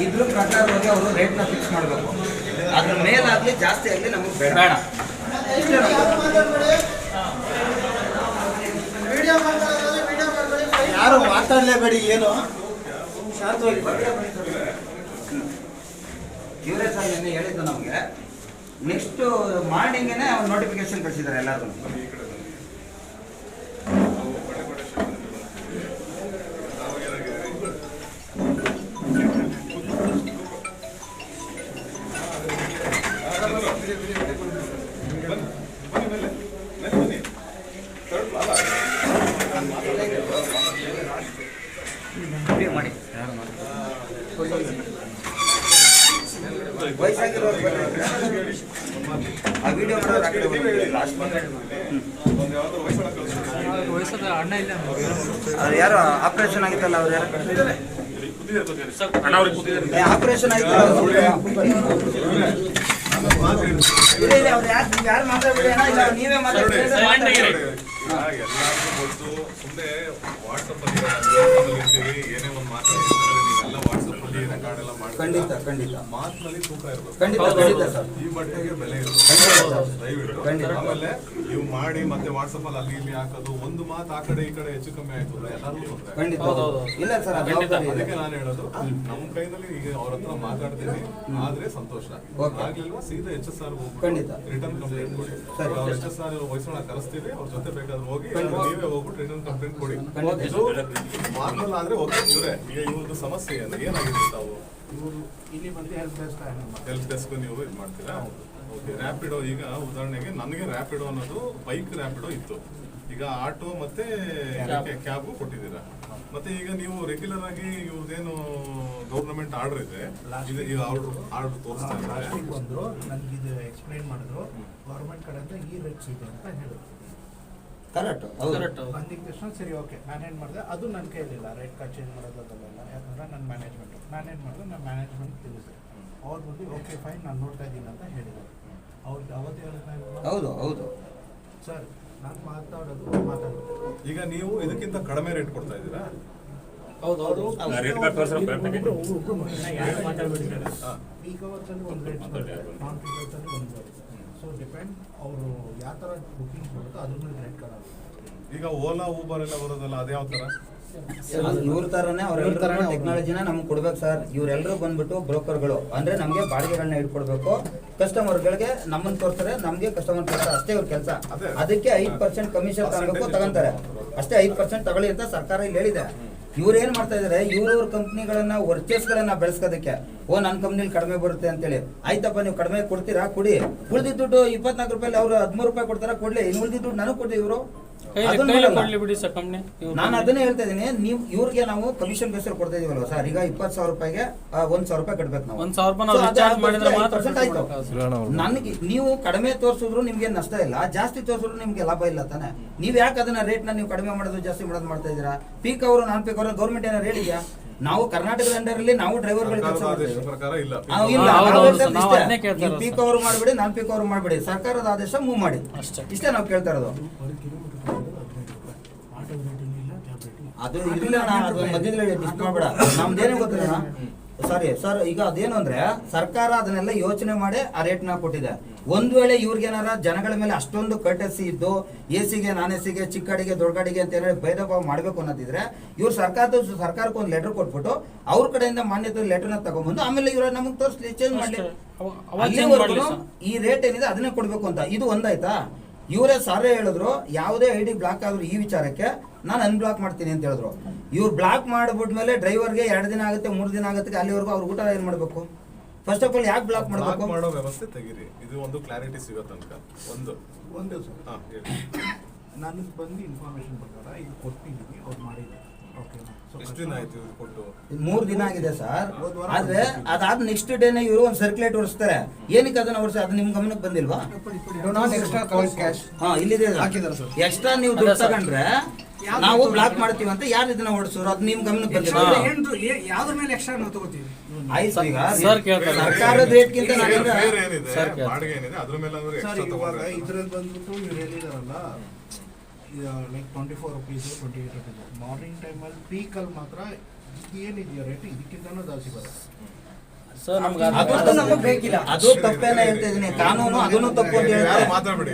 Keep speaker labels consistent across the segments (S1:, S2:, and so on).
S1: ಇದ್ರ ಪ್ರಕಾರವಾಗಿ ಅವರು ರೇಟ್ನ ಫಿಕ್ಸ್ ಮಾಡಬೇಕು. ಅದ್ರ ಮೇಲಾಗಲಿ ಜಾಸ್ತಿ ಆಗಲಿ ನಮಗೆ ಬೇಡ. ಇಷ್ಟೇ
S2: ಯಾರು ಮಾತಾಡಲೇಬೇಡಿ. ಏನು
S1: ಇವರೇ ಸರ್ ನಿನ್ನೆ ಹೇಳಿದ್ದು ನಮಗೆ. ನೆಕ್ಸ್ಟ್ ಮಾರ್ನಿಂಗೇನೆ ಅವ್ರು ನೋಟಿಫಿಕೇಶನ್ ಕಳಿಸಿದ್ದಾರೆ ಎಲ್ಲರಿಗೂ. ಮಾಡಿ ವಯಸ್ಸಾಗಿರೋರು ಆ ವಿಡಿಯೋ ಅವ್ರು ಯಾರು ಆಪರೇಷನ್ ಆಗಿತ್ತಲ್ಲ, ಅವ್ರು ಯಾರು ಆಪರೇಷನ್ ಆಗಿತ್ತಲ್ಲ ಅವ್ರು ಯಾರು ಮಾತಾಡ್ಬಿಡಿ ಅಣ್ಣ, ಇಲ್ಲ ನೀವೇ ಮಾತಾಡ್ಬಿಡಿ.
S3: ಸುಮ್ಮನೆ ವಾಟ್ಸಪ್ ಏನೇ ಒಂದು
S1: ಖಂಡಿತ ಖಂಡಿತ
S3: ಮಾತಿನಲ್ಲಿ ತೂಕ ಇರಬೇಕು.
S1: ಖಂಡಿತ ಖಂಡಿತ ಸರ್,
S3: ಈ ಬಟ್ಟೆಗೆ ಬೆಲೆ ಇರುತ್ತೆ ದಯವಿಟ್ಟು. ಆಮೇಲೆ ನೀವು ಮಾಡಿ ಮತ್ತೆ ವಾಟ್ಸಪ್ ಅಲ್ಲಿ ಅಲ್ಲಿ ಇಲ್ಲಿ ಹಾಕೋದು, ಒಂದು ಮಾತು ಆ ಕಡೆ ಈ ಕಡೆ ಹೆಚ್ಚು ಕಮ್ಮಿ ಆಯ್ತು ಅಂದ್ರೆ ಎಲ್ಲರಿಗೂ
S1: ಖಂಡಿತ ಇಲ್ಲ ಸರ್.
S3: ಅದಕ್ಕೆ ನಾನು ಹೇಳೋದು, ನಮ್ಮ ಕೈನಲ್ಲಿ ಈಗ ಅವ್ರ ಹತ್ರ ಮಾತಾಡ್ತೀನಿ ಆದ್ರೆ ಸಂತೋಷ ಆಗ್ಲಿಲ್ವಾ ಸೀದಾ HSR
S1: ಖಂಡಿತ
S3: ರಿಟರ್ನ್ ಕಂಪ್ಲೇಂಟ್ ಕೊಡಿ. ಅವ್ರ HSR ವಹಿಸೋಣ ಕರೆಸ್ತೀವಿ, ಅವ್ರ ಜೊತೆ ಬೇಕಾದ್ರೆ ಹೋಗಿ ನೀವೇ ಹೋಗ್ಬಿಟ್ಟು ರಿಟರ್ನ್ ಕಂಪ್ಲೇಂಟ್ ಕೊಡಿ. ಇದು ಮಾರ್ನಲ್ ಆದ್ರೆ ಓಕೆ. ಇವರೇ ಈಗ ಇವ್ರದ್ದು ಸಮಸ್ಯೆ ಏನಾಗಿದೆ ತಾವು
S2: ಇವರು ಇಲ್ಲಿ ಬಂದು ಹೆಲ್ಪ್
S3: ಡೆಸ್ಕ್ ನೀವು ಇದು ಮಾಡ್ತೀರಾ? ಓಕೆ. ರ್ಯಾಪಿಡೋ ಈಗ ಉದಾಹರಣೆಗೆ ನನಗೆ ರ್ಯಾಪಿಡೋ ಅನ್ನೋದು ಬೈಕ್ ರ್ಯಾಪಿಡೋ ಇತ್ತು, ಈಗ ಆಟೋ ಮತ್ತೆ ಕ್ಯಾಬ್ ಕೊಟ್ಟಿದ್ದೀರಾ. ಮತ್ತೆ ಈಗ ನೀವು ರೆಗ್ಯುಲರ್ ಆಗಿ ಇವ್ರದ್ದೇನು ಗೌರ್ಮೆಂಟ್ ಆರ್ಡರ್ ಇದೆ, ಈಗ ಆರ್ಡರ್ ತೋರಿಸ್ತಾ ಇದ್ದಾರೆ.
S2: ಬಂದ್ರು ನನಗೆ ಇದು ಎಕ್ಸ್ಪ್ಲೈನ್ ಮಾಡಿದ್ರು, ಗೌರ್ಮೆಂಟ್ ಕಡೆಯಿಂದ ಈ ರೇಟ್ಸ್ ಇದೆ ಅಂತ ಹೇಳಿದ್ರು.
S1: ಕರೆಕ್ಟ್
S2: ಬಂದಿದ್ದ ತಕ್ಷಣ ಸರಿ ಓಕೆ ನಾನೇನು ಮಾಡಿದೆ, ಅದು ನನ್ನ ಕೈಲಿಲ್ಲ ರೇಟ್ ಕಾರ್ಡ್ ಚೇಂಜ್ ಮಾಡೋದಲ್ಲ, ಯಾಕಂದ್ರೆ ನನ್ನ ಮ್ಯಾನೇಜ್ಮೆಂಟು. ನಾನೇನು ಮಾಡಿದೆ, ನನ್ನ ಮ್ಯಾನೇಜ್ಮೆಂಟ್ ತಿಳಿಸಿದೆ. ಅವ್ರು ಬಂದು ಓಕೆ ಫೈನ್ ನಾನು ನೋಡ್ತಾ ಇದ್ದೀನಿ ಅಂತ ಹೇಳಿದರು. ಅವ್ರಿಗೆ ಅವತ್ತು ಹೇಳಿದ
S1: ಹೌದು ಹೌದು
S2: ಸರ್ ನಾನು ಮಾತಾಡೋದು.
S3: ಈಗ ನೀವು ಇದಕ್ಕಿಂತ ಕಡಿಮೆ ರೇಟ್ ಕೊಡ್ತಾ ಇದ್ದೀರಾ?
S2: ಹೌದು
S3: ರೇಟ್
S2: ಪೀಕ್ ಅವರ್ಸಲ್ಲಿ ಒಂದು ರೇಟ್, ನಾನ್ ಪೀಕ್ ಅವರ್ಸಲ್ಲಿ ಒಂದು ರೇಟ್. ಸೊ ಡಿಪೆಂಡ್ ಅವರು ಯಾವ ಥರ ಬುಕಿಂಗ್ ಬರುತ್ತೋ ಅದ್ರ ಮೇಲೆ ರೇಟ್ ಕಾರ್ಡ್.
S3: ಈಗ ಓಲಾ ಊಬರ್ ಎಲ್ಲ ಬರೋದಲ್ಲ, ಅದು ಯಾವ ಥರ?
S1: ಇವ್ರ ತರನೇ ಅವ್ರ ಟೆಕ್ನಾಲಜಿನ ನಮ್ಗೆ ಕೊಡ್ಬೇಕು ಸರ್. ಇವರೆಲ್ಲರೂ ಬಂದ್ಬಿಟ್ಟು ಬ್ರೋಕರ್ಗಳು, ಅಂದ್ರೆ ನಮ್ಗೆ ಬಾಡಿಗೆಗಳನ್ನ ಇಟ್ಕೊಡ್ಬೇಕು, ಕಸ್ಟಮರ್ಗಳಿಗೆ ನಮ್ಮನ್ನ ತೋರ್ತಾರೆ, ನಮ್ಗೆ ಕಸ್ಟಮರ್ ತೋರ್ತಾರೆ, ಅಷ್ಟೇ ಇವ್ರ ಕೆಲಸ. ಅದಕ್ಕೆ 5% ಕಮಿಷನ್ ತಗೋಬೇಕು, ತಗೊಂತಾರೆ ಅಷ್ಟೇ. 5% ತಗೊಳ್ಳಿ ಅಂತ ಸರ್ಕಾರ ಇಲ್ಲಿ ಹೇಳಿದೆ. ಇವ್ರು ಏನ್ ಮಾಡ್ತಾ ಇದಾರೆ, ಇವ್ರವ್ರ ಕಂಪ್ನಿಗಳನ್ನ ವರ್ಚಸ್ಗಳನ್ನ ಬೆಳೆಸೋದಕ್ಕೆ, ನನ್ನ ಕಂಪ್ನಿಲಿ ಕಡಿಮೆ ಬರುತ್ತೆ ಅಂತೇಳಿ. ಆಯ್ತಪ್ಪ ನೀವು ಕಡಿಮೆ ಕೊಡ್ತೀರಾ, ಕೊಡಿ. ಉಳಿದಿದ್ದ ದುಡ್ಡು 24 ರೂಪಾಯಿ ಅವ್ರು 13 ರೂಪಾಯಿ ಕೊಡ್ತಾರ, ಕೊಡ್ಲಿ. ಇನ್ನು ಉಳಿದಿದ್ದ ದುಡ್ಡು ನನಗೆ ಕೊಡಿ. ಇವರು ನಾನು ಅದನ್ನೇ ಹೇಳ್ತಾ ಇದೀನಿ. ನೀವು ಇವ್ರಿಗೆ ನಾವು ಕಮಿಷನ್ ಬೇಸಲ್ಲಿ ಕೊಡ್ತಾ ಇದೀವಲ್ವ ಸರ್. ಈಗ 20,000 ರೂಪಾಯಿಗೆ 1,000 ರೂಪಾಯಿ ಕಟ್ಬೇಕು ನಾವು. 5% ಆಯ್ತು. ನನಗೆ ನೀವು ಕಡಿಮೆ ತೋರಿಸಿದ್ರು ನಿಮ್ಗೆ ನಷ್ಟ ಇಲ್ಲ, ಜಾಸ್ತಿ ತೋರಿಸಿದ್ರು ನಿಮ್ಗೆ ಲಾಭ ಇಲ್ಲ ತಾನೆ. ನೀವ್ ಯಾಕೆ ಅದನ್ನ ರೇಟ್ ನ ನೀವು ಕಡಿಮೆ ಮಾಡೋದು ಜಾಸ್ತಿ ಮಾಡೋದು ಮಾಡ್ತಾ ಇದೀರಾ? ಪೀಕ್ ಅವರು ನಾನ್ ಪೀಕ್ ಅವರು ಗೌರ್ಮೆಂಟ್ ಏನಾರು ಹೇಳಿದ್ಯಾ? ನಾವು ಕರ್ನಾಟಕದ ಅಂಡರಲ್ಲಿ ನಾವು ಡ್ರೈವರ್ಗಳು ಕೆಲಸ ಮಾಡ್ತೀವಿ. ಪೀಕ್ ಅವರು ಮಾಡ್ಬಿಡಿ, ನಾನ್ ಪೀಕ್ ಅವರು ಮಾಡ್ಬಿಡಿ, ಸರ್ಕಾರದ ಆದೇಶ ಮೂವ್ ಮಾಡಿ, ಇಷ್ಟೇ ನಾವು ಕೇಳ್ತಾ ಇರೋದು. ಅದು ಇರಲಿಲ್ಲ, ಅದು ಮಧ್ಯದಲ್ಲಿ ಡಿಸ್ಕ್ ಮಾಡಬೇಡ. ನಮ್ದೇನೇ ಗೊತ್ತಿಲ್ಲ ಸಾರಿ ಸರ್. ಈಗ ಅದೇನು ಅಂದ್ರೆ ಸರ್ಕಾರ ಅದನ್ನೆಲ್ಲ ಯೋಚನೆ ಮಾಡಿ ಆ ರೇಟ್ನ ಕೊಟ್ಟಿದೆ. ಒಂದ್ ವೇಳೆ ಇವ್ರಿಗೇನಾರ ಜನಗಳ ಮೇಲೆ ಅಷ್ಟೊಂದು ಕರ್ಟಸಿ ಇದ್ದು ಎಸಿಗೆ ನಾನ್ ಎಸಿಗೆ ಚಿಕ್ಕ ಗಾಡಿಗೆ ದೊಡ್ಡ ಗಾಡಿಗೆ ಅಂತ ಹೇಳಿ ಭೇದ ಭಾವ ಮಾಡ್ಬೇಕು ಅನ್ನೋದಿದ್ರೆ ಇವ್ರು ಸರ್ಕಾರಕ್ಕೆ ಒಂದು ಲೆಟರ್ ಕೊಟ್ಬಿಟ್ಟು ಅವ್ರ ಕಡೆಯಿಂದ ಮಾನ್ಯತೆ ಲೆಟರ್ನ ತಗೊಂಡ್ಬಂದು ಆಮೇಲೆ ಇವ್ರ ನಮಗೆ ತೋರಿಸ್ಲಿ, ಚೇಂಜ್ ಮಾಡ್ಲಿ. ಅಲ್ಲಿವರೆಗೂ ಈ ರೇಟ್ ಏನಿದೆ ಅದನ್ನೇ ಕೊಡ್ಬೇಕು ಅಂತ. ಇದು ಒಂದಾಯ್ತಾ? ಇವರೇ ಸಾರೇ ಹೇಳಿದ್ರು ಯಾವುದೇ ID ಬ್ಲಾಕ್ ಆದ್ರೂ ಈ ವಿಚಾರಕ್ಕೆ ನಾನು ಅನ್ಬ್ಲಾಕ್ ಮಾಡ್ತೀನಿ ಅಂತ ಹೇಳಿದ್ರು. ಇವ್ರು ಬ್ಲಾಕ್ ಮಾಡ್ಬಿಟ್ಮೇಲೆ ಡ್ರೈವರ್ಗೆ 2 ದಿನ ಆಗುತ್ತೆ 3 ದಿನ ಆಗುತ್ತೆ, ಅಲ್ಲಿವರೆಗೂ ಅವ್ರ ಊಟ ಏನ್ ಮಾಡ್ಬೇಕು? ಫಸ್ಟ್ ಆಫ್ ಆಲ್ ಯಾಕೆ ಬ್ಲಾಕ್ ಮಾಡಬೇಕು?
S3: ಮಾಡೋ ವ್ಯವಸ್ಥೆ ತೆಗೀರಿ. ಇದು ಒಂದು ಕ್ಲಾರಿಟಿ ಸಿಗೋ ತನಕ ಒಂದು
S2: ಸರ್ ನನಗೆ ಬಂದು ಇನ್ಫಾರ್ಮೇಶನ್ ಪ್ರಕಾರ ಇದು ಕೊಟ್ಟಿದ್ದೀನಿ, ಅವ್ರು ಮಾಡಿದ್ದಾರೆ.
S3: ಎಷ್ಟು ದಿನ ಆಯ್ತು ಕೊಟ್ಟು?
S1: 3 ದಿನ ಆಗಿದೆ ಸರ್. ಆದ್ರೆ ಅದಾದ ನೆಕ್ಸ್ಟ್ ಡೇನೆ ಇವರು ಒಂದು ಸರ್ಕ್ಯುಲೇಟ್ ಹೊರಿಸ್ತಾರೆ. ಏನಕ್ಕೆ ಅದನ್ನ ಹೊರಿಸಿ ಅದು ನಿಮ್ ಗಮನಕ್ಕೆ ಬಂದಿಲ್ವಾ? ಇಲ್ಲಿದೆ ಎಕ್ಸ್ಟ್ರಾ ನೀವು ದುಡ್ಡು ತಗೊಂಡ್ರೆ ನಾವು ಬ್ಲಾಕ್ ಮಾಡ್ತೀವಿ ಅಂತ ಯಾರು ಇದನ್ನ ಹೊಡಿಸೋರು? ಅದು ನಿಮ್ ಗಮನಕ್ಕೆ ಬಂದಿಲ್ಲ.
S2: ಯಾವ್ದ್ರ ಮೇಲೆ ಎಕ್ಸ್ಟ್ರಾ ನಾವು ತಗೋತೀವಿ?
S1: ಆಯ್ತು, ಈಗ ಸರ್ಕಾರದ ರೇಟ್ಗಿಂತ
S2: ಇದ್ರಲ್ಲಿ ಬಂದ್ಬಿಟ್ಟು ಇವ್ರು ಹೇಳಿದಾರಲ್ಲ ಲೈಕ್ 24 ರೂಪೀಸ್ 28 ರೂಪೀಸ್ ಮಾರ್ನಿಂಗ್ ಟೈಮಲ್ಲಿ ಪೀಕಲ್ಲಿ ಮಾತ್ರ ಏನಿದೆಯೋ ರೇಟ್ ಇದಕ್ಕಿಂತನೂ ಜಾಸ್ತಿ ಬರುತ್ತೆ.
S4: ಸರ್ ನಮ್ಗೆ
S1: ಅದು ನಮಗೆ ಬೇಕಿಲ್ಲ. ಅದು ತಪ್ಪೇನ ಹೇಳ್ತಾ ಇದೀನಿ, ಕಾನೂನು ಅದನ್ನು ತಪ್ಪು ಅಂತ
S3: ಯಾರು
S1: ಹೇಳ್ತಾರೆ.
S3: ಮಾತಾಡ್ಬೇಡಿ.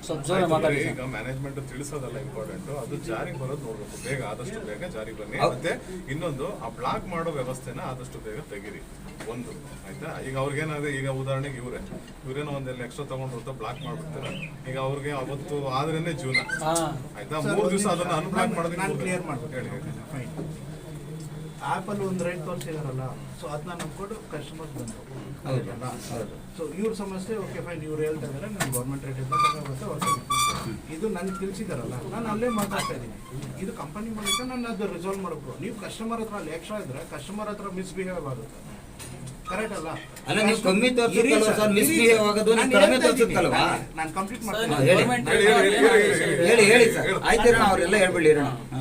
S4: ಸ್ವಲ್ಪ ಜೋರ ಮಾತಾಡಿ.
S3: ಈಗ ಮ್ಯಾನೇಜ್ಮೆಂಟ್ ತಿಳಿಸೋದಲ್ಲ ಇಂಪಾರ್ಟೆಂಟ್, ಅದು ಜಾರಿ ಬರೋದು ನೋಡ್ಬೇಕು. ಬೇಗ ಆದಷ್ಟು ಬೇಗ ಜಾರಿ ಬನ್ನಿ. ಮತ್ತೆ ಇನ್ನೊಂದು, ಆ ಬ್ಲಾಕ್ ಮಾಡೋ ವ್ಯವಸ್ಥೆನ ಆದಷ್ಟು ಬೇಗ ತೆಗೀರಿ. ಒಂದು ಆಯ್ತಾ. ಈಗ ಅವ್ರಿಗೇನಾದ್ರೆ, ಈಗ ಉದಾಹರಣೆಗೆ ಇವ್ರೇನೋ ಒಂದೆಲ್ಲ ಎಕ್ಸ್ಟ್ರಾ ತಗೊಂಡ್ರು ಬ್ಲಾಕ್ ಮಾಡ್ಬಿಡ್ತಾರೆ. ಈಗ ಅವ್ರಿಗೆ ಅವತ್ತು ಆದ್ರೇನೆ ಜೀವನ ಆಯ್ತಾ. 3 ದಿವಸ ಅದನ್ನ ಅನ್ಬ್ಲಾಕ್ ಮಾಡೋದಕ್ಕೆ
S2: ಕ್ಲಿಯರ್ ಮಾಡ್ತೀನಿ. ಆ್ಯಪಲ್ಲಿ ಒಂದು ರೇಟ್ ತೋರಿಸಿದಾರಲ್ಲ, ಸೊ ಅದನ್ನ ನಂಬ್ಕೊಂಡು ಕಸ್ಟಮರ್ಸ್ ಬಂದರು. ಸೊ ಇವ್ರ ಸಮಸ್ಯೆ ಓಕೆ ಫೈನ್, ಇವ್ರು ಹೇಳ್ತಾ ಇದ್ದಾರೆ ನಾನು ಗೌರ್ಮೆಂಟ್ ರೇಟ್ ಇಂದ ತಗೋಗುತ್ತೆ, ಓಕೆ. ಇದು ನನಗೆ ತಿಳಿಸಿದಾರಲ್ಲ, ನಾನು ಅಲ್ಲೇ ಮಾತಾಡ್ತಾ ಇದ್ದೀನಿ. ಇದು ಕಂಪನಿ ಮೂಲಕ ನಾನು ಅದು ರಿಸಾಲ್ವ್ ಮಾಡಬೇಕು. ನೀವು ಕಸ್ಟಮರ್ ಹತ್ರ ಅಲ್ಲಿ ಎಕ್ಸ್ಟ್ರಾ ಇದ್ರೆ ಕಸ್ಟಮರ್ ಹತ್ರ ಮಿಸ್ಬಿಹೇವ್ ಆಗುತ್ತೆ. ಕರೆಕ್ಟ್ ಅಲ್ಲ?
S1: ಅಲ್ಲ, ನೀವು ಕಮ್ಮಿ ತೋರಿಸುತ್ತಲ್ವ ಸರ್, ಮಿಸ್ಬಿಹೇವ್ ಆಗೋದು ನೀವು ಕಡಿಮೆ ತೋರಿಸುತ್ತಲ್ವಾ?
S2: ನಾನು ಕಂಪ್ಲೀಟ್ ಮಾಡ್ತೀನಿ.
S1: ಹೇಳಿ ಸರ್, ಆಯ್ತು ಅವರೆಲ್ಲ ಹೇಳ್ಬಿಡಿ.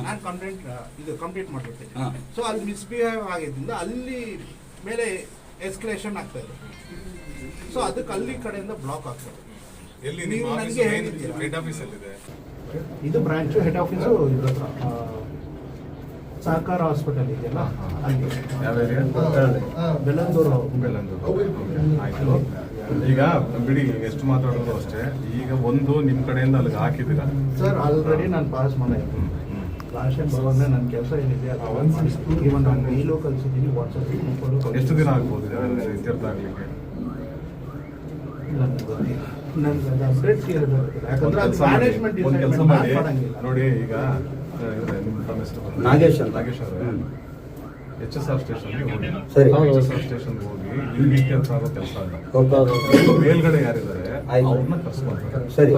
S2: ನಾನು ಕಂಪ್ಲೀಟ್ ಮಾಡ್ಬಿಡ್ತೀನಿ. ಸೊ ಅಲ್ಲಿ ಮಿಸ್ಬಿಹೇವ್ ಆಗಿದ್ದರಿಂದ ಅಲ್ಲಿ ಮೇಲೆ ಎಸ್ಕಲೇಷನ್ ಆಗ್ತಾ ಇದೆ. ಸೊ ಅದಕ್ಕೆ ಅಲ್ಲಿ ಕಡೆಯಿಂದ ಬ್ಲಾಕ್ ಆಗ್ತದೆ.
S3: ಎಲ್ಲಿ
S2: ನೀವು
S3: ನಿಮ್ಮ
S2: ನನಗೆ
S3: ಹೆಡ್ ಆಫೀಸ್ ಎಲ್ಲಿದೆ?
S2: ಇದು ಬ್ರಾಂಚು, ಹೆಡ್ ಆಫೀಸು ಇದ್ರ ಹತ್ರ ಸಹಕಾರ ಹಾಸ್ಪಿಟಲ್ ಇದೆಯಲ್ಲ ಅಲ್ಲಿ. ಬೆಳ್ಳಂದೂರು.
S3: ಆಯ್ತು. ಈಗ ಬಿಡಿ, ಎಷ್ಟು ಮಾತಾಡೋದು ಅಷ್ಟೇ. ಈಗ ಒಂದು ನಿಮ್ ಕಡೆಯಿಂದ ಅಲ್ಲಿಗೆ ಹಾಕಿದ್ದೀರಾ
S2: ಸರ್? ಆಲ್ರೆಡಿ ನಾನು ಪಾಸ್ ಮಾಡಿದ್ದೀನಿ. ಲಾಸ್ಟ್ ಟೈಮ್ ಬರುವಾಗ ನನ್ನ ಕೆಲಸ ಏನಿದೆ ಅದು ಇವನ್ ನಾನು ಮೇಲೂ ಕಳಿಸಿದ್ದೀನಿ, ವಾಟ್ಸಪ್.
S3: ಎಷ್ಟು ದಿನ ಆಗ್ಬೋದು ಇತ್ಯರ್ಥ ಆಗ್ಲಿಕ್ಕೆ?
S2: ನನಗೆ ಅದು ಅಪ್ಡೇಟ್ ಯಾಕಂದ್ರೆ ಅದು ಮ್ಯಾನೇಜ್ಮೆಂಟ್
S3: ಒಂದು ಕೆಲಸ ಮಾಡಿ ನೋಡಿ. ಈಗ ನಿಮ್ಮ ಹೆಸರು
S1: ನಾಗೇಶ್ ಅಂತ.
S3: ನಾಗೇಶ್ ಅವರೇ, HSR ಸ್ಟೇಷನ್ಗೆ ಹೋಗಿ.
S1: ಸರಿ.
S3: HSR ಸ್ಟೇಷನ್ಗೆ ಹೋಗಿ ಇಲ್ಲಿ ಕೆಲಸ ಆಗೋ ಕೆಲಸ ಅಲ್ಲ. ಮೇಲ್ಗಡೆ ಯಾರಿದ್ದಾರೆ ಅವ್ರನ್ನ ಕರ್ಸ್ಕೊಂತಾರೆ.
S1: ಸರಿ.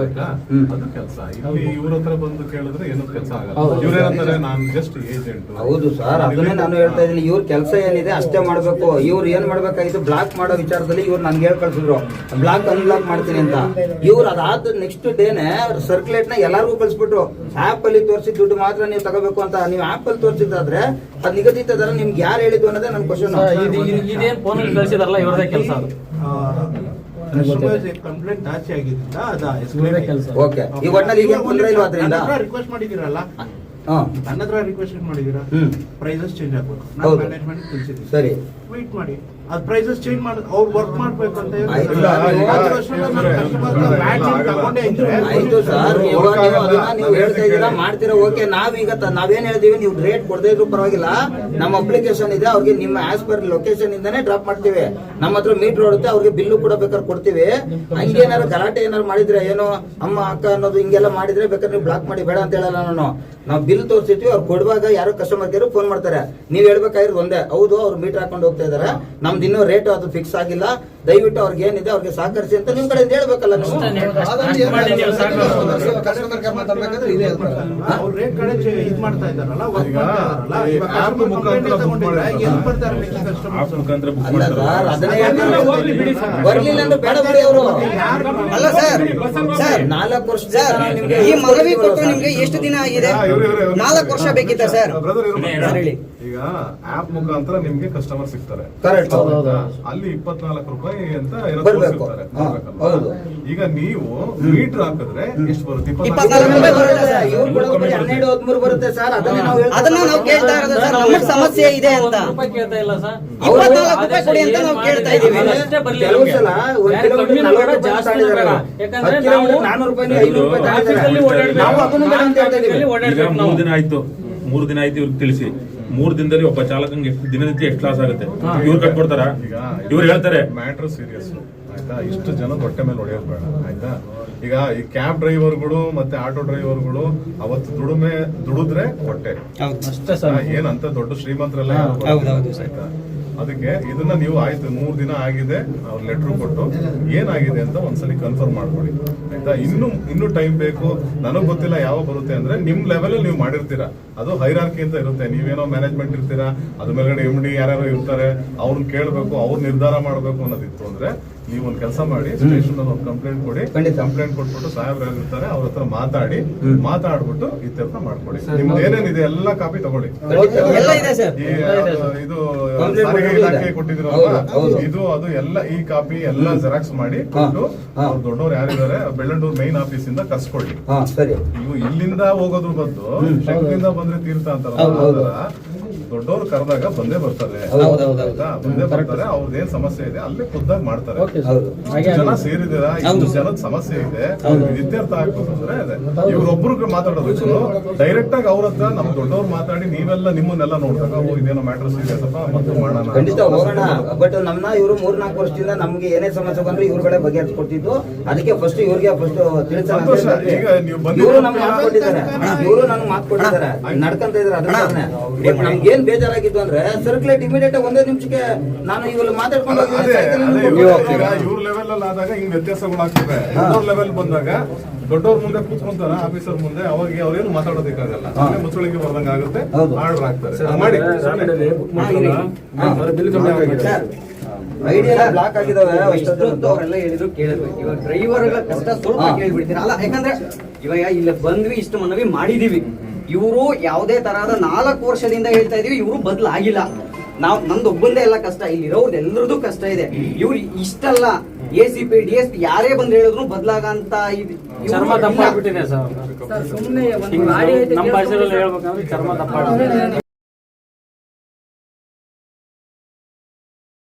S3: ಅದು ಕೆಲಸ. ಇಲ್ಲಿ ಇವ್ರ ಹತ್ರ ಬಂದು ಕೇಳಿದ್ರೆ ಏನೋ ಕೆಲಸ ಆಗಲ್ಲ. ಇವ್ರೇನಂತಾರೆ ನಾನು ಜಸ್ಟ್ ಏಜೆಂಟ್.
S1: ಹೌದು ಸರ್, ಅದನ್ನೇ ನಾನು ಹೇಳ್ತಾ ಇದ್ದೀನಿ. ಇವ್ರ ಕೆಲಸ ಏನಿದೆ ಅಷ್ಟೇ ಮಾಡ್ಬೇಕು. ಇವ್ರು ಏನ್ ಮಾಡ್ಬೇಕಾಗಿತ್ತು, ಬ್ಲಾಕ್ ಮಾಡೋ ವಿಚಾರದಲ್ಲಿ ಇವ್ರು ನನ್ಗೆ ಹೇಳಿ ಕಳ್ಸಿದ್ರು ಬ್ಲಾಕ್ ಅನ್ಬ್ಲಾಕ್ ಮಾಡ್ತೀನಿ ಅಂತ. ಇವ್ರು ಅದಾದ ನೆಕ್ಸ್ಟ್ ಡೇನೆ ಸರ್ಕ್ಯುಲೇಟ್ ನ ಎಲ್ಲಾರ್ಗೂ ಕಳ್ಸಿಬಿಟ್ರು. ಆಪ್ ಅಲ್ಲಿ ತೋರಿಸಿದ ದುಡ್ಡು ಮಾತ್ರ ನೀವು ತಗೋಬೇಕು ಅಂತ. ನೀವು ಆಪ್ ಅಲ್ಲಿ ತೋರಿಸಿದ್ದಾದ್ರೆ ಅದು ನಿಗದಿತ ದರ ನಿಮ್ಗೆ ಯಾರು ಹೇಳಿದ್ದು ಅನ್ನೋದೇ ನನ್ನ ಕ್ವಶನ್.
S4: ಇದೇನ್ ಫೋನ್ ಕಳಿಸಿದಾರಲ್ಲ ಇವ್ರದೇ ಕೆಲಸ.
S2: ಕಂಪ್ಲೇಂಟ್ ಆಚೆ ಆಗಿದ್ರಿಂದ ಅದು
S4: ಕೆಲಸ.
S1: ಓಕೆ, ಈಗ ಒಟ್ಟಿನಲ್ಲಿ ಈಗ ತೊಂದರೆ ಇಲ್ವಾ ಅದರಿಂದ?
S2: ರಿಕ್ವೆಸ್ಟ್ ಮಾಡಿದಿರಲ್ಲ, ನನ್ನ ಹತ್ರ ರಿಕ್ವೆಸ್ಟ್ ಮಾಡಿದೀರಾ, ಪ್ರೈಸಸ್ ಚೇಂಜ್ ಆಗ್ಬೇಕು. ನಾನು ಮ್ಯಾನೇಜ್ಮೆಂಟ್ ತಿಳಿಸಿದ್ದೀನಿ.
S1: ಸರಿ,
S2: ವೇಟ್ ಮಾಡಿ. ಅದು ಪ್ರೈಸಸ್ ಚೇಂಜ್ ಮಾಡಿ ಅವ್ರು ವರ್ಕ್ ಮಾಡ್ಬೇಕು ಅಂತ
S1: ಆಯ್ತು ಸರ್, ನೀವು ಹೇಳ್ತಾ ಇದ್ದೀರಾ ಮಾಡ್ತೀರಾ, ಓಕೆ. ನಾವೀಗ ನಾವೇನ್ ಹೇಳ್ತೀವಿ, ನೀವು ರೇಟ್ ಕೊಡದೇ ಇದ್ರು ಪರವಾಗಿಲ್ಲ, ನಮ್ಮ ಅಪ್ಲಿಕೇಶನ್ ಇದೆ, ಅವ್ರಿಗೆ ನಿಮ್ಮ ಆಸ್ ಪರ್ ಲೊಕೇಶನ್ ಇಂದಾನೆ ಡ್ರಾಪ್ ಮಾಡ್ತೀವಿ. ನಮ್ಮ ಹತ್ರ ಮೀಟರ್ ಹೊಡುತ್ತೆ, ಅವ್ರಿಗೆ ಬಿಲ್ಲು ಕೂಡ ಬೇಕಾದ್ರೆ ಕೊಡ್ತೀವಿ. ಹಂಗೇನಾರು ಗಲಾಟೆ ಏನಾರು ಮಾಡಿದ್ರೆ, ಏನೋ ಅಮ್ಮ ಅಕ್ಕ ಅನ್ನೋದು ಹಿಂಗೆಲ್ಲ ಮಾಡಿದ್ರೆ ಬೇಕಾದ್ರೆ ನೀವು ಬ್ಲಾಕ್ ಮಾಡಿ, ಬೇಡ ಅಂತ ಹೇಳಲ್ಲ ನಾನು. ನಾವು ಬಿಲ್ ತೋರಿಸಿರ್ತೀವಿ, ಅವ್ರು ಕೊಡುವಾಗ ಯಾರೋ ಕಸ್ಟಮರ್ ಕೇರ್ ಫೋನ್ ಮಾಡ್ತಾರೆ. ನೀವ್ ಹೇಳ್ಬೇಕಾಗಿರೋದು ಒಂದೇ, ಹೌದು ಅವ್ರು ಮೀಟರ್ ಹಾಕೊಂಡು ಹೋಗ್ತಾ ಇದಾರೆ, ನಮ್ದು ಇನ್ನೂ ರೇಟ್ ಅದು ಫಿಕ್ಸ್ ಆಗಿಲ್ಲ, ದಯವಿಟ್ಟು ಅವ್ರಿಗೆ ಏನಿದೆ ಅವ್ರಿಗೆ ಸಹಕರಿಸಿ ಅಂತ ನಿಮ್ ಕಡೆಯಿಂದ ಹೇಳ್ಬೇಕಲ್ಲ ನೀವು. ಬರ್ಲಿಲ್ಲ ಅಂದ್ರೆ ಬೇಡ ಬಿಡಿ ಅವರು.
S5: ಅಲ್ಲ ಸರ್,
S1: 4 ವರ್ಷ
S5: ಈ ಮನವಿ ಕೊಟ್ಟು ನಿಮ್ಗೆ ಎಷ್ಟು ದಿನ ಆಗಿದೆ? 4 ವರ್ಷ ಬೇಕಿತ್ತ ಸರ್? ಹೇಳಿ.
S3: ಈಗ ಆಪ್ ಮುಖಾಂತರ ನಿಮ್ಗೆ ಕಸ್ಟಮರ್ ಸಿಗ್ತಾರೆ.
S1: ಕರೆಕ್ಟ್.
S3: ಅಲ್ಲಿ 24 ರೂಪಾಯಿ ಅಂತ
S1: ಬರ್ಬೇಕು. ಹೌದು.
S3: ಈಗ ನೀವು ಮೀಟರ್ ಹಾಕಿದ್ರೆ ಎಷ್ಟು ಬರುತ್ತೆ?
S5: 24 ರೂಪಾಯಿ ಬರುತ್ತೆ.
S1: 12-13 ಬರುತ್ತೆ ಸರ್. ಅದನ್ನ
S5: ನಾವು ಕೇಳ್ತಾ ಇರೋದು ಸರ್, ನಮ್ಮ ಸಮಸ್ಯೆ ಇದೆ ಅಂತ.
S4: ಕೇಳ್ತಾ ಇಲ್ಲ ಸರ್,
S5: 24 ರೂಪಾಯಿ ಕೊಡಿ ಅಂತ ನಾವು ಕೇಳ್ತಾ ಇದೀವಿ.
S1: ಕೆಲವು ಸಲ 1 ಕಿಲೋಮೀಟರ್ ಜಾಸ್ತಿ ಮಾಡಿದ್ದಾರೆ. 10 ಕಿಲೋಮೀಟರ್ 400 ರೂಪಾಯಿ 500 ರೂಪಾಯಿ ತಗೊಂಡಿದ್ದಾರೆ. ನಾವು ಅದನ್ನು ಬೇಡ ಅಂತ ಹೇಳ್ತಾ ಇದೀವಿ.
S6: 3 ದಿನ ಆಯ್ತು ಇವ್ರಿಗೆ ತಿಳಿಸಿ. 3 ದಿನದಲ್ಲಿ ಒಬ್ಬ ಚಾಲಕಂಗೆ ದಿನನಿತ್ಯ ಎಷ್ಟು ಲಾಸ್ ಆಗುತ್ತೆ? ಇವ್ರು ಕಟ್ಕೊಡ್ತಾರ? ಇವ್ರು ಹೇಳ್ತಾರೆ
S3: ಮ್ಯಾಟ್ರ್ ಸೀರಿಯಸ್ ಆಯ್ತಾ. ಇಷ್ಟು ಜನ ಹೊಟ್ಟೆ ಮೇಲೆ ಹೊಡೆಯೋದು ಬೇಡ ಆಯ್ತಾ. ಈಗ ಈ ಕ್ಯಾಬ್ ಡ್ರೈವರ್ಗಳು ಮತ್ತೆ ಆಟೋ ಡ್ರೈವರ್ಗಳು ಅವತ್ತು ದುಡಿದ್ರೆ ಹೊಟ್ಟೆ
S4: ಅಷ್ಟೇ ಸರ್.
S3: ಏನಂತ ದೊಡ್ಡ ಶ್ರೀಮಂತರೆಲ್ಲ ಆಯ್ತಾ. ಅದಕ್ಕೆ ಇದನ್ನ ನೀವು ಆಯ್ತು 3 ದಿನ ಆಗಿದೆ, ಅವ್ರ ಲೆಟರ್ ಕೊಟ್ಟು ಏನಾಗಿದೆ ಅಂತ ಒಂದ್ಸಲಿ ಕನ್ಫರ್ಮ್ ಮಾಡ್ಕೊಳ್ಳಿ ಆಯ್ತಾ. ಇನ್ನು ಟೈಮ್ ಬೇಕು. ನನಗ್ ಗೊತ್ತಿಲ್ಲ ಯಾವ ಬರುತ್ತೆ ಅಂದ್ರೆ ನಿಮ್ ಲೆವೆಲ್ ನೀವು ಮಾಡಿರ್ತೀರಾ, ಅದು ಹೈರಾರ್ಕಿ ಅಂತ ಇರುತ್ತೆ. ನೀವೇನೋ ಮ್ಯಾನೇಜ್ಮೆಂಟ್ ಇರ್ತೀರಾ, ಅದ್ರ ಮೇಲ್ಗಡೆ MD ಯಾರ್ಯಾರು ಇರ್ತಾರೆ, ಅವ್ರನ್ನ ಕೇಳಬೇಕು, ಅವ್ರು ನಿರ್ಧಾರ ಮಾಡಬೇಕು ಅನ್ನೋದಿತ್ತು ಅಂದ್ರೆ ನೀವು ಒಂದು ಕೆಲಸ ಮಾಡಿ ಸ್ಟೇಷನ್ ಒಂದು ಕಂಪ್ಲೇಂಟ್ ಕೊಡಿ,
S1: ಖಂಡಿತ.
S3: ಕಂಪ್ಲೇಂಟ್ ಕೊಟ್ಬಿಟ್ಟು ಸಾಹೇಬ್ರು ಇರ್ತಾರೆ ಅವ್ರ ಹತ್ರ ಮಾತಾಡ್ಬಿಟ್ಟು ಇತ್ಯರ್ಥ ಮಾಡ್ಕೊಡಿ. ನಿಮ್ದು ಏನೇನಿದೆ ಎಲ್ಲ ಕಾಪಿ ತಗೊಳ್ಳಿ.
S5: ಎಲ್ಲ ಇದೆ ಸರ್.
S3: ಈ ಇದು
S1: ಕಂಪ್ಲೇಂಟ್
S3: ಸಾರಿಗೆ
S1: ಕೊಟ್ಟಿದ್ದು
S3: ಇಲಾಖೆ
S1: ಇದೆ.
S3: ಕೊಟ್ಟಿದ್ದೀರಲ್ವಾ,
S1: ಹೌದು.
S3: ಇದು ಅದು ಎಲ್ಲ ಈ ಕಾಪಿ ಎಲ್ಲ ಜೆರಾಕ್ಸ್ ಮಾಡಿ ಕೊಟ್ಟು ಅವ್ರು ದೊಡ್ಡವ್ರು ಯಾರಿದ್ದಾರೆ ಬೆಳ್ಳಂಡೂರು ಮೈನ್ ಆಫೀಸ್ ಇಂದ ಕರ್ಸ್ಕೊಳ್ಳಿ.
S1: ಹಾ ಸರಿ.
S3: ಇವು ಇಲ್ಲಿಂದ ಹೋಗೋದ್ರ ಬದಲು ಶಂಕದಿಂದ ಬಂದ್ರೆ ತೀರ್ಥ ಅಂತಾರಲ್ಲ,
S1: ಹೌದು.
S3: ಆ ಥರ ದೊಡ್ಡವ್ರು ಕರೆದಾಗ ಬಂದೇ ಬರ್ತಾರೆ. ಆಯ್ತಾ? ಬಂದೇ ಬರ್ತಾರೆ. ಅವ್ರದ್ದು ಏನ್ ಸಮಸ್ಯೆ ಇದೆ ಅಲ್ಲಿ ಖುದ್ದಾಗಿ ಮಾಡ್ತಾರೆ.
S1: ಹೌದು.
S3: ಇಷ್ಟು ಜನ ಸೇರಿದಿರ, ಇಷ್ಟು ಜನದ ಸಮಸ್ಯೆ ಇದೆ, ಇದು ಇತ್ಯರ್ಥ ಆಗ್ಬೇಕಂದ್ರೆ ಇವ್ರೊಬ್ರಿಗೆ ಮಾತಾಡೋದಕ್ಕೂ ಡೈರೆಕ್ಟ್ ಆಗಿ ಅವ್ರ ಹತ್ರ ನಮ್ ದೊಡ್ಡವ್ರು ಮಾತಾಡಿ ನೀವೆಲ್ಲ ನಿಮ್ಮನ್ನೆಲ್ಲ ನೋಡಿದಾಗ ಇದೇನೋ ಮ್ಯಾಟರ್ ಸೀರಿಯಸ್ಸಪ್ಪ ಮತ್ತೆ ಮಾಡೋಣ.
S1: ಖಂಡಿತ ಹೋಗೋಣ. ಬಟ್ ನಮ್ನ ಇವರು 3-4 ವರ್ಷದಿಂದ ನಮ್ಗೆ ಏನೇ ಸಮಸ್ಯೆ ಬಂದ್ರೆ ಇವ್ರುಗಳೇ ಬಗೆಹರಿಸ್ಕೊಡ್ತಿದ್ದು. ಅದಕ್ಕೆ ಫಸ್ಟ್ ಇವ್ರಿಗೆ ಫಸ್ಟ್ ತಿಳಿಸೋಣ ಅಂತ
S3: ಸಂತೋಷ.
S1: ಹೇಳಿ
S3: ಈಗ ನೀವು
S1: ಇವರು ನಮ್ಗೆ ಮಾತು ಕೊಟ್ಟಿದ್ದಾರೆ, ಇವರು ನನ್ಗೆ ಮಾತು ಕೊಟ್ಟಿದ್ದಾರೆ, ನಡ್ಕೊಂತ ಇದ್ದಾರೆ. ಅದಕ್ಕೆ ಬಟ್ ನಮ್ಗೆ ಏನ್ ಬೇಜಾರಾಗಿತ್ತು ಅಂದ್ರೆ ಸರ್ಕ್ಯುಲೇಟ್ ಇಮಿಡಿಯೇಟ್ ಒಂದೇ ನಿಮಿಷಕ್ಕೆ ನಾನು ಇವೆಲ್ಲ ಮಾತಾಡ್ಕೊಂಡು
S3: ಅದೇ ಇವ್ರ ಲೆವೆಲ್ ಅಲ್ಲಿ ಆದಾಗ ಹಿಂಗ್ ವ್ಯತ್ಯಾಸಗಳಾಗ್ತವೆ. ದೊಡ್ಡವ್ರ ಲೆವೆಲ್ ಬಂದಾಗ ದೊಡ್ಡವ್ರ ಮುಂದೆ ಕೂತ್ಕೊಂತಾರ ಆಫೀಸರ್ ಮುಂದೆ, ಅವಾಗ ಅವ್ರೇನು ಮಾತಾಡೋದಕ್ಕಾಗಲ್ಲ. ಮುಚ್ಚಳಿಗೆ ಬರ್ದಂಗ ಆಗುತ್ತೆ, ಆರ್ಡರ್ ಆಗ್ತಾರೆ. ಮಾಡಿ
S1: ಐಡಿಯಾ ಬ್ಲಾಕ್ ಆಗಿದಾವೆ.
S5: ಇಷ್ಟೊತ್ತು ಅವರೆಲ್ಲ ಹೇಳಿದ್ರು ಕೇಳಬೇಕು. ಇವಾಗ ಡ್ರೈವರ್ಗಳ ಕಷ್ಟ ಸ್ವಲ್ಪ ಕೇಳ್ಬಿಡ್ತೀರಾ? ಅಲ್ಲ, ಯಾಕಂದ್ರೆ ಇವಾಗ ಇಲ್ಲಿ ಬಂದ್ವಿ, ಇಷ್ಟು ಮನವಿ ಮಾಡಿದೀವಿ. ಇವರು ಯಾವುದೇ ತರಹದ 4 ವರ್ಷದಿಂದ ಹೇಳ್ತಾ ಇದೀವಿ, ಇವರು ಬದಲಾಗಿಲ್ಲ. ನಂದು ಒಬ್ಬಂದೇ ಎಲ್ಲ ಕಷ್ಟ, ಇಲ್ಲಿರೋರ್ದು ಎಲ್ಲರದು ಕಷ್ಟ ಇದೆ. ಇವ್ರು ಇಷ್ಟಲ್ಲ, ACP DSP ಯಾರೇ ಬಂದು ಹೇಳಿದ್ರು ಬದಲಾಗಂತ
S4: ಚರ್ಮ ದಪ್ಪ ಆಗ್ಬಿಟ್ಟಿದೆ ಸರ್.
S7: ಸುಮ್ಮನೆ
S4: ನಮ್ಮ ಭಾಷೆಯಲ್ಲಿ ಹೇಳ್ಬೇಕಂದ್ರೆ ಚರ್ಮ ದಪ್ಪ ಆಗ್ಬಿಟ್ಟಿದೆ.